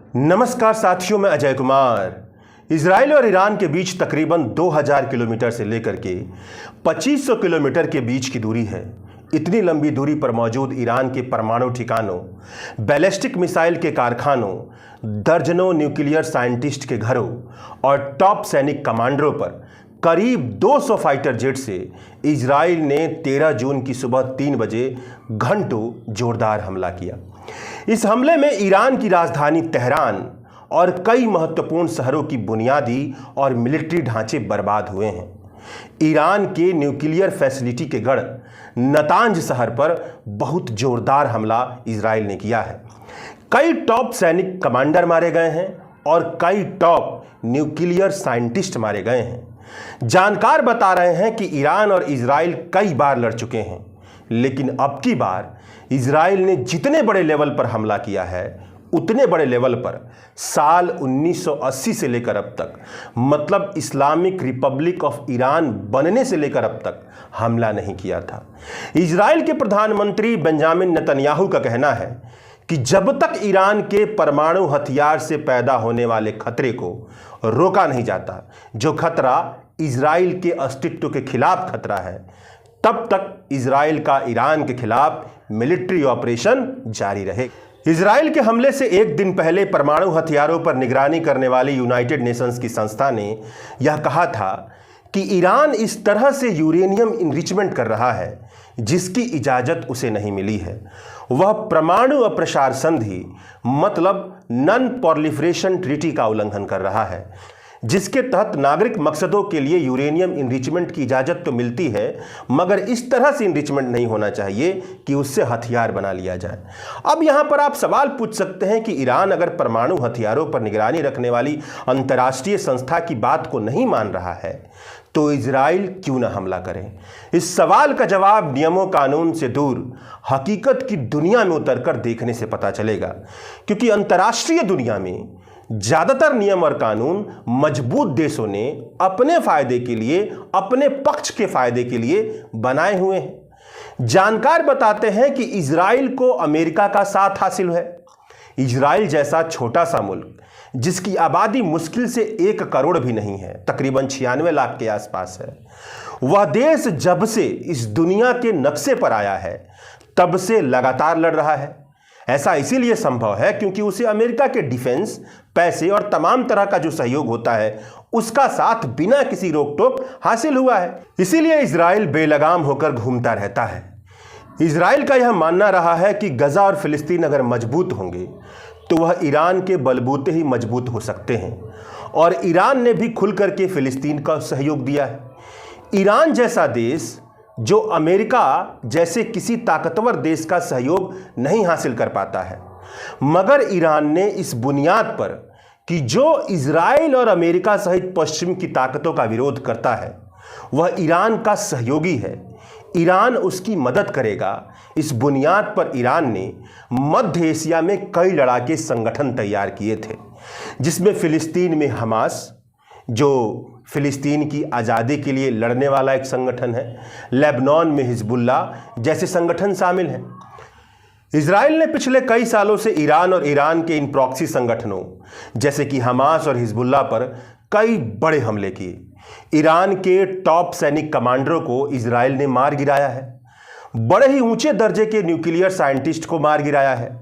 नमस्कार साथियों, मैं अजय कुमार। इजराइल और ईरान के बीच तकरीबन 2000 किलोमीटर से लेकर के 2500 किलोमीटर के बीच की दूरी है। इतनी लंबी दूरी पर मौजूद ईरान के परमाणु ठिकानों, बैलिस्टिक मिसाइल के कारखानों, दर्जनों न्यूक्लियर साइंटिस्ट के घरों और टॉप सैनिक कमांडरों पर करीब 200 फाइटर जेट से इजराइल ने 13 जून की सुबह 3 बजे घंटों जोरदार हमला किया। इस हमले में ईरान की राजधानी तेहरान और कई महत्वपूर्ण शहरों की बुनियादी और मिलिट्री ढांचे बर्बाद हुए हैं। ईरान के न्यूक्लियर फैसिलिटी के गढ़ नतांज शहर पर बहुत जोरदार हमला इजराइल ने किया है। कई टॉप सैनिक कमांडर मारे गए हैं और कई टॉप न्यूक्लियर साइंटिस्ट मारे गए हैं। जानकार बता रहे हैं कि ईरान और इजराइल कई बार लड़ चुके हैं, लेकिन अब की बार इजराइल ने जितने बड़े लेवल पर हमला किया है उतने बड़े लेवल पर साल 1980 से लेकर अब तक, मतलब इस्लामिक रिपब्लिक ऑफ ईरान बनने से लेकर अब तक हमला नहीं किया था। इजराइल के प्रधानमंत्री बेंजामिन नेतन्याहू का कहना है कि जब तक ईरान के परमाणु हथियार से पैदा होने वाले खतरे को रोका नहीं जाता, जो खतरा इजराइल के अस्तित्व के खिलाफ खतरा है, तब तक इजराइल का ईरान के खिलाफ मिलिट्री ऑपरेशन जारी रहेगा। इजराइल के हमले से एक दिन पहले परमाणु हथियारों पर निगरानी करने वाली यूनाइटेड नेशंस की संस्था ने यह कहा था कि ईरान इस तरह से यूरेनियम इनरिचमेंट कर रहा है जिसकी इजाजत उसे नहीं मिली है। वह परमाणु अप्रसार संधि मतलब नॉन प्रोलिफरेशन ट्रीटी का उल्लंघन कर रहा है, जिसके तहत नागरिक मकसदों के लिए यूरेनियम इनरिचमेंट की इजाज़त तो मिलती है, मगर इस तरह से इनरिचमेंट नहीं होना चाहिए कि उससे हथियार बना लिया जाए। अब यहाँ पर आप सवाल पूछ सकते हैं कि ईरान अगर परमाणु हथियारों पर निगरानी रखने वाली अंतर्राष्ट्रीय संस्था की बात को नहीं मान रहा है तो इजराइल क्यों न हमला करें। इस सवाल का जवाब नियमों कानून से दूर हकीकत की दुनिया में उतरकर देखने से पता चलेगा, क्योंकि अंतर्राष्ट्रीय दुनिया में ज्यादातर नियम और कानून मजबूत देशों ने अपने फायदे के लिए, अपने पक्ष के फायदे के लिए बनाए हुए हैं। जानकार बताते हैं कि इजराइल को अमेरिका का साथ हासिल है। इजराइल जैसा छोटा सा मुल्क जिसकी आबादी मुश्किल से 1 करोड़ भी नहीं है, तकरीबन 96 लाख के आसपास है, वह देश जब से इस दुनिया के नक्शे पर आया है तब से लगातार लड़ रहा है। ऐसा इसीलिए संभव है क्योंकि उसे अमेरिका के डिफेंस, पैसे और तमाम तरह का जो सहयोग होता है उसका साथ बिना किसी रोक टोक हासिल हुआ है। इसीलिए इजराइल बेलगाम होकर घूमता रहता है। इजराइल का यह मानना रहा है कि गजा और फिलिस्तीन अगर मजबूत होंगे तो वह ईरान के बलबूते ही मजबूत हो सकते हैं, और ईरान ने भी खुलकर के फिलिस्तीन का सहयोग दिया है। ईरान जैसा देश जो अमेरिका जैसे किसी ताकतवर देश का सहयोग नहीं हासिल कर पाता है, मगर ईरान ने इस बुनियाद पर कि जो इजराइल और अमेरिका सहित पश्चिम की ताकतों का विरोध करता है वह ईरान का सहयोगी है, ईरान उसकी मदद करेगा, इस बुनियाद पर ईरान ने मध्य एशिया में कई लड़ाके संगठन तैयार किए थे, जिसमें फिलिस्तीन में हमास, जो फिलिस्तीन की आज़ादी के लिए लड़ने वाला एक संगठन है, लेबनान में हिजबुल्ला जैसे संगठन शामिल हैं। इजराइल ने पिछले कई सालों से ईरान और ईरान के इन प्रॉक्सी संगठनों जैसे कि हमास और हिजबुल्ला पर कई बड़े हमले किए। ईरान के टॉप सैनिक कमांडरों को इजराइल ने मार गिराया है, बड़े ही ऊंचे दर्जे के न्यूक्लियर साइंटिस्ट को मार गिराया है।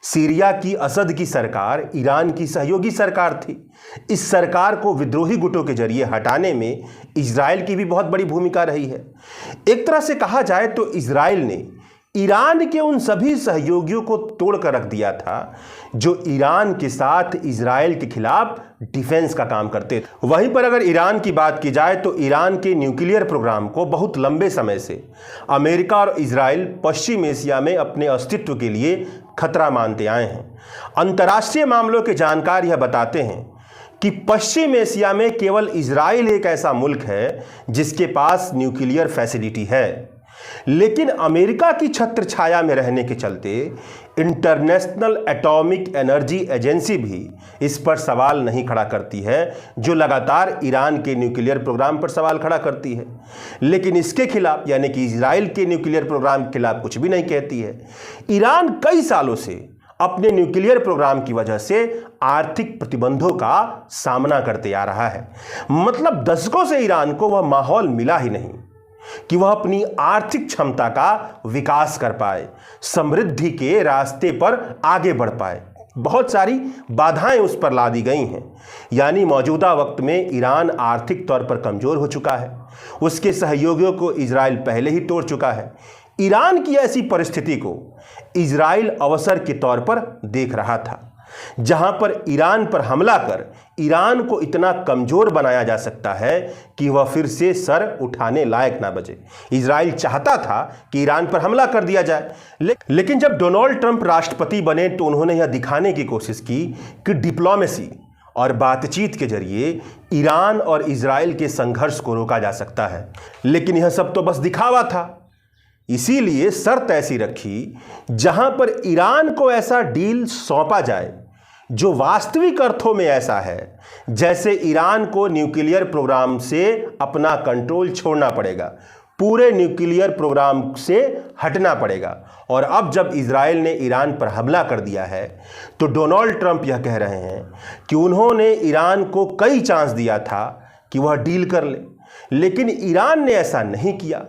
सीरिया की असद की सरकार ईरान की सहयोगी सरकार थी। इस सरकार को विद्रोही गुटों के जरिए हटाने में इजराइल की भी बहुत बड़ी भूमिका रही है। एक तरह से कहा जाए तो इजराइल ने ईरान के उन सभी सहयोगियों को तोड़कर रख दिया था जो ईरान के साथ इजराइल के खिलाफ डिफेंस का काम करते थे। वहीं पर अगर ईरान की बात की जाए तो ईरान के न्यूक्लियर प्रोग्राम को बहुत लंबे समय से अमेरिका और इजराइल पश्चिम एशिया में अपने अस्तित्व के लिए खतरा मानते आए हैं। अंतर्राष्ट्रीय मामलों के जानकार यह बताते हैं कि पश्चिम एशिया में केवल इजराइल एक ऐसा मुल्क है जिसके पास न्यूक्लियर फैसिलिटी है, लेकिन अमेरिका की छत्र छाया में रहने के चलते इंटरनेशनल एटॉमिक एनर्जी एजेंसी भी इस पर सवाल नहीं खड़ा करती है, जो लगातार ईरान के न्यूक्लियर प्रोग्राम पर सवाल खड़ा करती है, लेकिन इसके खिलाफ यानी कि इजराइल के न्यूक्लियर प्रोग्राम के खिलाफ कुछ भी नहीं कहती है। ईरान कई सालों से अपने न्यूक्लियर प्रोग्राम की वजह से आर्थिक प्रतिबंधों का सामना करते आ रहा है। मतलब दशकों से ईरान को वह माहौल मिला ही नहीं कि वह अपनी आर्थिक क्षमता का विकास कर पाए, समृद्धि के रास्ते पर आगे बढ़ पाए। बहुत सारी बाधाएं उस पर ला दी गई हैं। यानी मौजूदा वक्त में ईरान आर्थिक तौर पर कमजोर हो चुका है। उसके सहयोगियों को इजराइल पहले ही तोड़ चुका है। ईरान की ऐसी परिस्थिति को इजराइल अवसर के तौर पर देख रहा था, जहां पर ईरान पर हमला कर ईरान को इतना कमजोर बनाया जा सकता है कि वह फिर से सर उठाने लायक ना बचे। इजराइल चाहता था कि ईरान पर हमला कर दिया जाए, लेकिन जब डोनाल्ड ट्रंप राष्ट्रपति बने तो उन्होंने यह दिखाने की कोशिश की कि डिप्लोमेसी और बातचीत के जरिए ईरान और इजराइल के संघर्ष को रोका जा सकता है। लेकिन यह सब तो बस दिखावा था। इसीलिए शर्त ऐसी रखी जहां पर ईरान को ऐसा डील सौंपा जाए जो वास्तविक अर्थों में ऐसा है जैसे ईरान को न्यूक्लियर प्रोग्राम से अपना कंट्रोल छोड़ना पड़ेगा, पूरे न्यूक्लियर प्रोग्राम से हटना पड़ेगा। और अब जब इजराइल ने ईरान पर हमला कर दिया है तो डोनाल्ड ट्रंप यह कह रहे हैं कि उन्होंने ईरान को कई चांस दिया था कि वह डील कर ले, लेकिन ईरान ने ऐसा नहीं किया।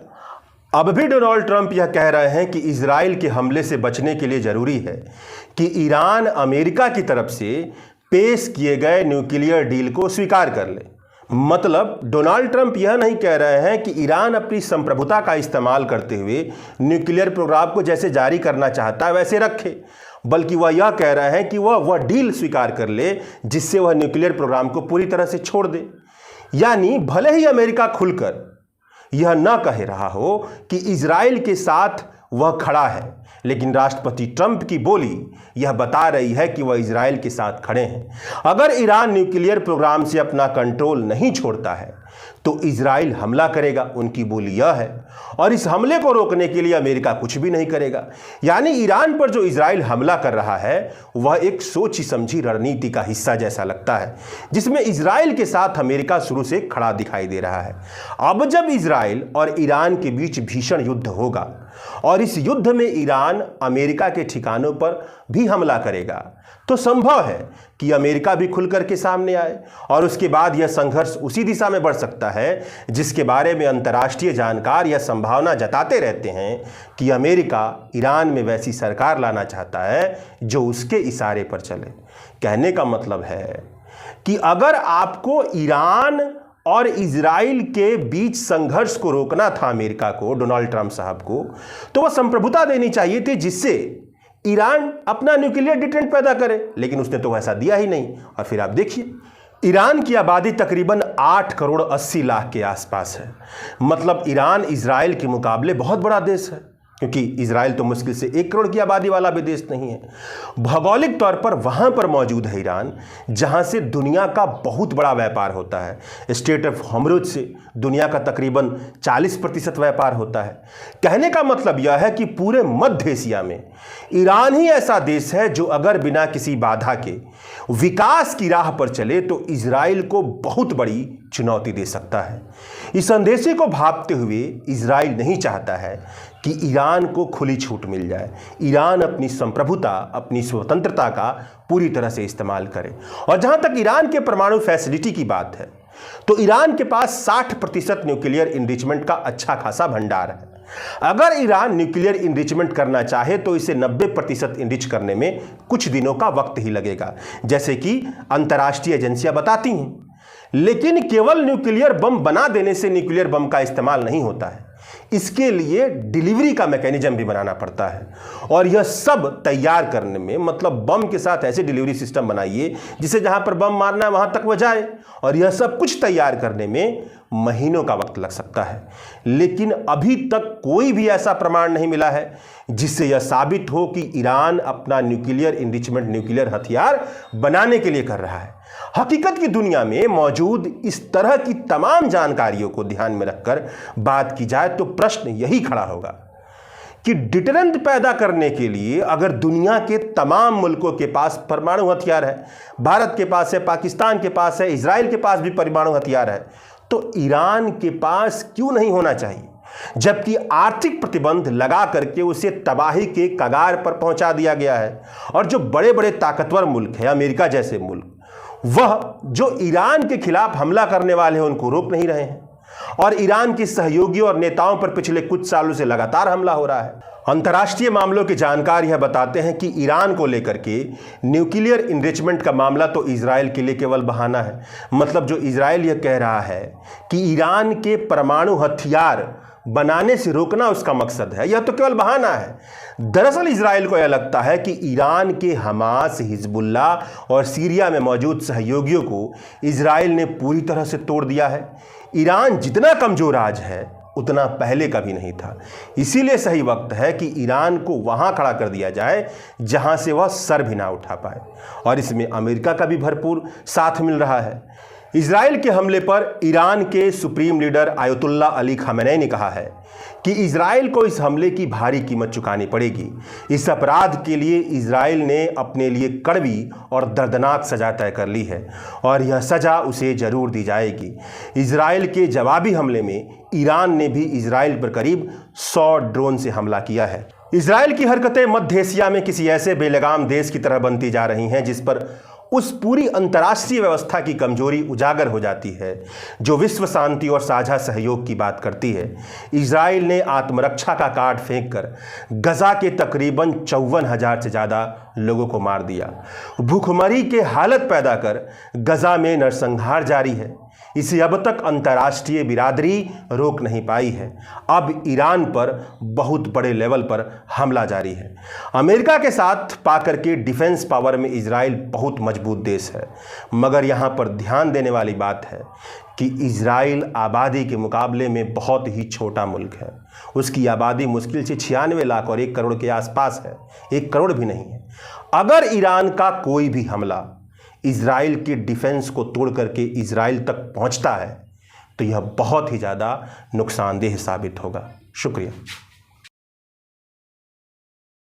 अब भी डोनाल्ड ट्रंप यह कह रहे हैं कि इजराइल के हमले से बचने के लिए जरूरी है कि ईरान अमेरिका की तरफ से पेश किए गए न्यूक्लियर डील को स्वीकार कर ले। मतलब डोनाल्ड ट्रंप यह नहीं कह रहे हैं कि ईरान अपनी संप्रभुता का इस्तेमाल करते हुए न्यूक्लियर प्रोग्राम को जैसे जारी करना चाहता है वैसे रखे, बल्कि वह यह कह रहे हैं कि वह डील स्वीकार कर ले जिससे वह न्यूक्लियर प्रोग्राम को पूरी तरह से छोड़ दे। यानी भले ही अमेरिका खुलकर यह न कह रहा हो कि इजराइल के साथ वह खड़ा है, लेकिन राष्ट्रपति ट्रंप की बोली यह बता रही है कि वह इजराइल के साथ खड़े हैं। अगर ईरान न्यूक्लियर प्रोग्राम से अपना कंट्रोल नहीं छोड़ता है तो इजराइल हमला करेगा, उनकी बोली यह है। और इस हमले को रोकने के लिए अमेरिका कुछ भी नहीं करेगा। यानी ईरान पर जो इजराइल हमला कर रहा है वह एक सोची समझी रणनीति का हिस्सा जैसा लगता है, जिसमें इजराइल के साथ अमेरिका शुरू से खड़ा दिखाई दे रहा है। अब जब इजराइल और ईरान के बीच भीषण युद्ध होगा और इस युद्ध में ईरान अमेरिका के ठिकानों पर भी हमला करेगा तो संभव है कि अमेरिका भी खुलकर के सामने आए और उसके बाद यह संघर्ष उसी दिशा में बढ़ सकता है जिसके बारे में अंतर्राष्ट्रीय जानकार यह संभावना जताते रहते हैं कि अमेरिका ईरान में वैसी सरकार लाना चाहता है जो उसके इशारे पर चले। कहने का मतलब है कि अगर आपको ईरान और इजराइल के बीच संघर्ष को रोकना था अमेरिका को, डोनाल्ड ट्रंप साहब को, तो वह संप्रभुता देनी चाहिए थी जिससे ईरान अपना न्यूक्लियर डिटेंट पैदा करे, लेकिन उसने तो ऐसा दिया ही नहीं। और फिर आप देखिए, ईरान की आबादी तकरीबन 8 करोड़ 80 लाख के आसपास है। मतलब ईरान इजराइल के मुकाबले बहुत बड़ा देश है, क्योंकि इजराइल तो मुश्किल से 1 करोड़ की आबादी वाला भी देश नहीं है। भौगोलिक तौर पर वहां पर मौजूद है ईरान, जहां से दुनिया का बहुत बड़ा व्यापार होता है। स्ट्रेट ऑफ हॉर्मुज़ से दुनिया का तकरीबन 40% व्यापार होता है। कहने का मतलब यह है कि पूरे मध्य एशिया में ईरान ही ऐसा देश है जो अगर बिना किसी बाधा के विकास की राह पर चले तो इजराइल को बहुत बड़ी चुनौती दे सकता है। इस अंदेशे को भांपते हुए इजराइल नहीं चाहता है कि ईरान को खुली छूट मिल जाए, ईरान अपनी संप्रभुता, अपनी स्वतंत्रता का पूरी तरह से इस्तेमाल करे। और जहां तक ईरान के परमाणु फैसिलिटी की बात है तो ईरान के पास 60% न्यूक्लियर इनरिचमेंट का अच्छा खासा भंडार है। अगर ईरान न्यूक्लियर इनरिचमेंट करना चाहे तो इसे 90% इनरिच करने में कुछ दिनों का वक्त ही लगेगा, जैसे कि अंतर्राष्ट्रीय एजेंसियां बताती हैं। लेकिन केवल न्यूक्लियर बम बना देने से न्यूक्लियर बम का इस्तेमाल नहीं होता है, इसके लिए डिलीवरी का मैकेनिज्म भी बनाना पड़ता है। और यह सब तैयार करने में, मतलब बम के साथ ऐसे डिलीवरी सिस्टम बनाइए जिसे जहां पर बम मारना है वहां तक वह जाए, और यह सब कुछ तैयार करने में महीनों का वक्त लग सकता है। लेकिन अभी तक कोई भी ऐसा प्रमाण नहीं मिला है जिससे यह साबित हो कि ईरान अपना न्यूक्लियर इनरिचमेंट, न्यूक्लियर हथियार बनाने के लिए कर रहा है। हकीकत की दुनिया में मौजूद इस तरह की तमाम जानकारियों को ध्यान में रखकर बात की जाए तो प्रश्न यही खड़ा होगा कि डिटरेंट पैदा करने के लिए अगर दुनिया के तमाम मुल्कों के पास परमाणु हथियार है, भारत के पास है, पाकिस्तान के पास है, इजराइल के पास भी परमाणु हथियार है, तो ईरान के पास क्यों नहीं होना चाहिए? जबकि आर्थिक प्रतिबंध लगा करके उसे तबाही के कगार पर पहुंचा दिया गया है। और जो बड़े बड़े ताकतवर मुल्क है, अमेरिका जैसे मुल्क, वह जो ईरान के खिलाफ हमला करने वाले हैं उनको रोक नहीं रहे हैं। और ईरान के सहयोगियों और नेताओं पर पिछले कुछ सालों से लगातार हमला हो रहा है। अंतर्राष्ट्रीय मामलों के जानकार यह बताते हैं कि ईरान को लेकर के न्यूक्लियर इनरिचमेंट का मामला तो इजराइल के लिए केवल बहाना है। मतलब जो इजराइल यह कह रहा है कि ईरान के परमाणु हथियार बनाने से रोकना उसका मकसद है, यह तो केवल बहाना है। दरअसल इजराइल को यह लगता है कि ईरान के हमास, हिजबुल्ला और सीरिया में मौजूद सहयोगियों को इजराइल ने पूरी तरह से तोड़ दिया है। ईरान जितना कमजोर आज है उतना पहले कभी नहीं था। इसीलिए सही वक्त है कि ईरान को वहां खड़ा कर दिया जाए जहां से वह सर भी ना उठा पाए। और इसमें अमेरिका का भी भरपूर साथ मिल रहा है। इजराइल के हमले पर ईरान के supreme leader ayatollah Ali Khamenei ने कहा है कि इजराइल को इस हमले की भारी कीमत चुकानी पड़ेगी। इस अपराध के लिए इजराइल ने अपने लिए कड़वी और दर्दनाक सजा तय कर ली है और यह सजा उसे जरूर दी जाएगी। इजराइल के जवाबी हमले में ईरान ने भी इजराइल पर करीब 100 ड्रोन से हमला किया है। इजराइल की हरकतें मध्य एशिया में किसी ऐसे बेलगाम देश की तरह बनती जा रही हैं जिस पर उस पूरी अंतर्राष्ट्रीय व्यवस्था की कमजोरी उजागर हो जाती है जो विश्व शांति और साझा सहयोग की बात करती है। इजराइल ने आत्मरक्षा का कार्ड फेंककर गजा के तकरीबन 54,000 से ज़्यादा लोगों को मार दिया। भूखमरी के हालत पैदा कर गजा में नरसंहार जारी है। इसे अब तक अंतर्राष्ट्रीय बिरादरी रोक नहीं पाई है। अब ईरान पर बहुत बड़े लेवल पर हमला जारी है। अमेरिका के साथ पाकर के डिफेंस पावर में इजराइल बहुत मजबूत देश है, मगर यहाँ पर ध्यान देने वाली बात है कि इजराइल आबादी के मुकाबले में बहुत ही छोटा मुल्क है। उसकी आबादी मुश्किल से 96 लाख और 1 करोड़ के आसपास है, 1 करोड़ भी नहीं है। अगर ईरान का कोई भी हमला इजराइल के डिफेंस को तोड़ करके इजराइल तक पहुंचता है तो यह बहुत ही ज़्यादा नुकसानदेह साबित होगा। शुक्रिया।